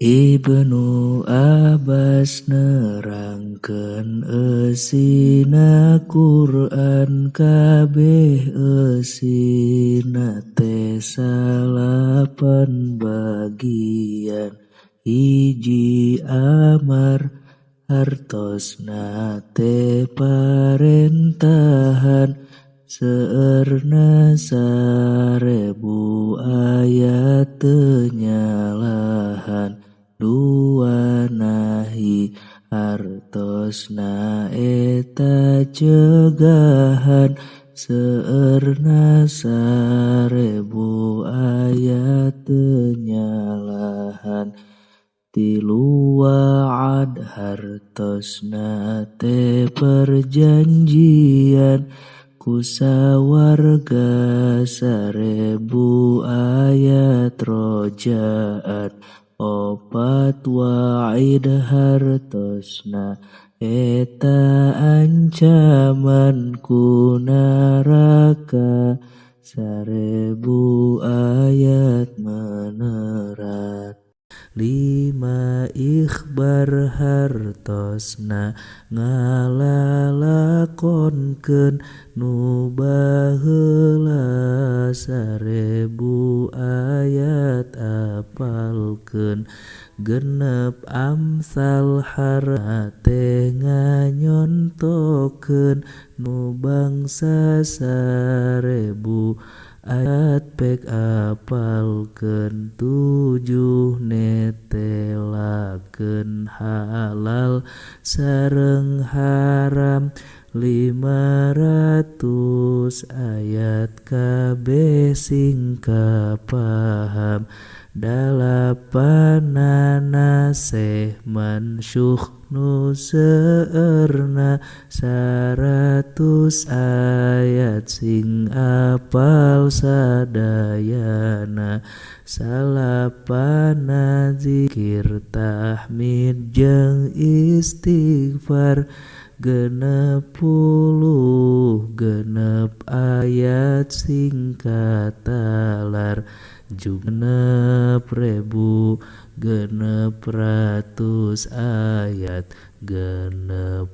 Ibnu Abbas nerangkeun eusina Qur'an kabeh eusina teh salapan bagian. Hiji amar hartosna teh parentahan, seueurna 1000 ayat teu nyalahan. Dua nahi hartosna eta cegahan, seueurna 1000 ayat teu nyalahan. Tilu wa'ad hartosna teh perjanjian, kusawarga 1000 ayat rojaan. Opat wa'id hartosna eta ancaman ku neraka, 1000 ayat menerat. Lima ikhbar hartosna ngalalakonkeun nu baheula 1000 ayat apalkeun. Genep amsal harate nganyontokeun nu bangsa 1000 ayat pek apalkeun. Tujuh netelakeun halal sareng haram, 500 ayat kabeh sing kapaham. Dalapanana seh mansyukh nu seueurna 100 ayat sing apal sadayana. Salapana zikir tahmid jeung istighfar, 60 genep ayat sing katalar. 6.000 600 ayat 60